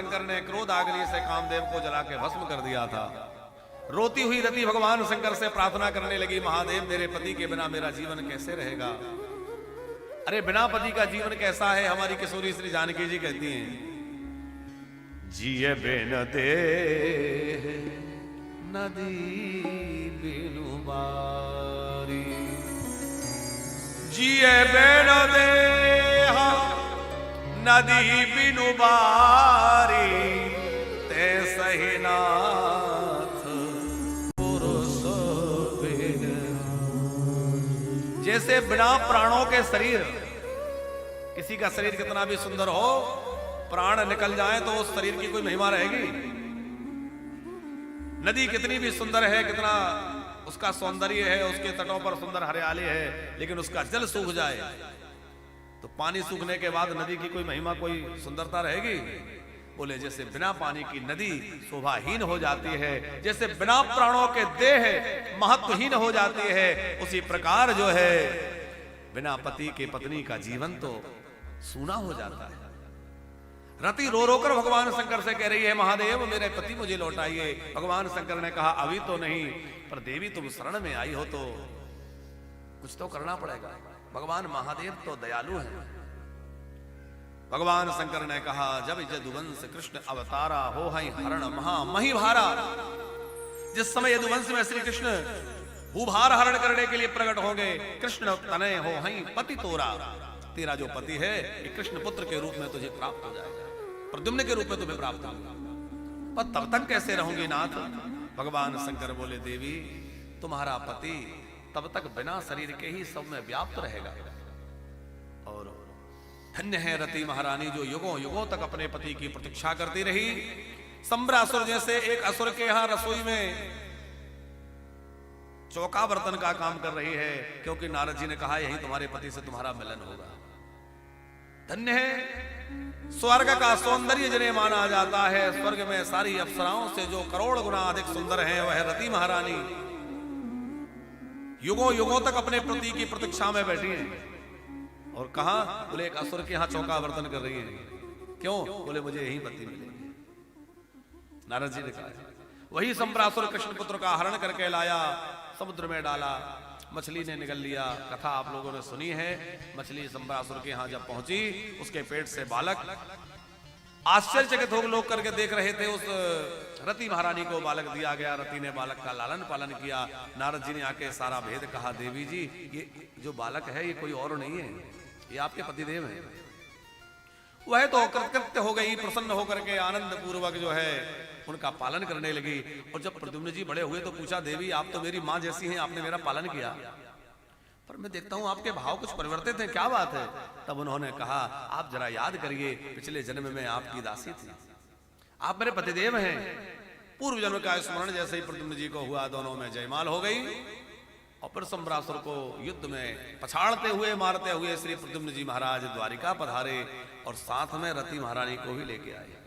शंकर ने क्रोध आग्नि से कामदेव को जला के भस्म कर दिया था। रोती हुई रति भगवान शंकर से प्रार्थना करने लगी, महादेव मेरे पति के बिना मेरा जीवन कैसे रहेगा। अरे बिना पति का जीवन कैसा है, हमारी किशोरी श्री जानकी जी कहती हैं, जिए बिन दे नदी बिनु बारी, जिए बिन दे नदी बिनु बारी, ते सही नाथ पुरुष बिन। जैसे बिना प्राणों के शरीर, किसी का शरीर कितना भी सुंदर हो, प्राण निकल जाए तो उस शरीर की कोई महिमा रहेगी। नदी कितनी भी सुंदर है, कितना उसका सौंदर्य है, उसके तटों पर सुंदर हरियाली है, लेकिन उसका जल सूख जाए तो पानी सूखने के बाद नदी की कोई महिमा, कोई सुंदरता रहेगी? बोले जैसे बिना पानी की नदी शोभाहीन हो जाती है, जैसे बिना प्राणों के देह महत्वहीन हो जाती है, उसी प्रकार जो है बिना पति के पत्नी का जीवन तो सूना हो जाता है। रति रो रो कर भगवान शंकर से कह रही है, महादेव मेरे पति मुझे लौटाइए। भगवान शंकर ने कहा अभी तो नहीं, पर देवी तुम शरण में आई हो तो कुछ तो करना पड़ेगा। भगवान महादेव तो दयालु हैं। भगवान शंकर ने कहा, जब यदुवंश कृष्ण अवतारा हो हई हरण महा मही भारा। जिस समय यदुवंश में श्री कृष्ण भूभार हरण करने के लिए प्रकट होंगे, कृष्ण तनय हो हई पति तोरा, तेरा जो पति है ये कृष्ण पुत्र के रूप में तुझे प्राप्त हो जाएगा, प्रद्युम्न के रूप में तुम्हें प्राप्त होगा। पर तब तक कैसे रहोगे नाथ? भगवान शंकर बोले, देवी तुम्हारा पति तब तक बिना शरीर के ही सब में व्याप्त रहेगा। और धन्य है रति महारानी जो युगों युगों तक अपने पति की प्रतीक्षा करती रही। संबरासुर जैसे एक असुर के यहां रसोई में चौका बर्तन का काम कर रही है, क्योंकि नारद जी ने कहा यही तुम्हारे पति से तुम्हारा मिलन होगा। धन्य है, स्वर्ग का सौंदर्य जिन्हें माना जाता है, स्वर्ग में सारी अप्सराओं से जो करोड़ गुना अधिक सुंदर है वह रति महारानी युगों युगों तक अपने पति की प्रतीक्षा में बैठी है। और कहा? बोले एक असुर के यहां चौका बर्तन कर रही है। क्यों? बोले मुझे यही पति मिलेगी। नारद जी ने कहा वही संबरासुर कृष्ण पुत्र का हरण करके लाया, समुद्र में डाला, मछली ने निगल लिया। कथा आप लोगों ने सुनी है। मछली संबरासुर के यहां जब पहुंची, उसके पेट से बालक, आश्चर्यचकित हो लोग करके देख रहे थे। उस रति महारानी को बालक दिया गया, रति ने बालक का लालन पालन किया। नारद जी ने आके सारा भेद कहा, देवी जी ये जो बालक है ये कोई और नहीं है, ये आपके पतिदेव हैं। वह तो कृतकृत्य हो गई, प्रसन्न होकर के आनंद पूर्वक जो है उनका पालन करने लगी। और जब प्रद्युम्न जी बड़े हुए तो पूछा, देवी आप तो मेरी माँ जैसी हैं, आपने मेरा पालन किया, पर मैं देखता हूं आपके भाव कुछ परिवर्तित हैं, क्या बात है? तब उन्होंने कहा, आप जरा याद करिए, पिछले जन्म में आपकी दासी थी, आप मेरे पतिदेव हैं। पूर्व जन्म का स्मरण जैसे ही प्रद्युम्न जी को हुआ, दोनों में जयमाल हो गई। और फिर संबरासुर को युद्ध में पछाड़ते हुए, मारते हुए श्री प्रद्युम्न जी महाराज द्वारिका पधारे और साथ में रति महारानी को भी लेके आए।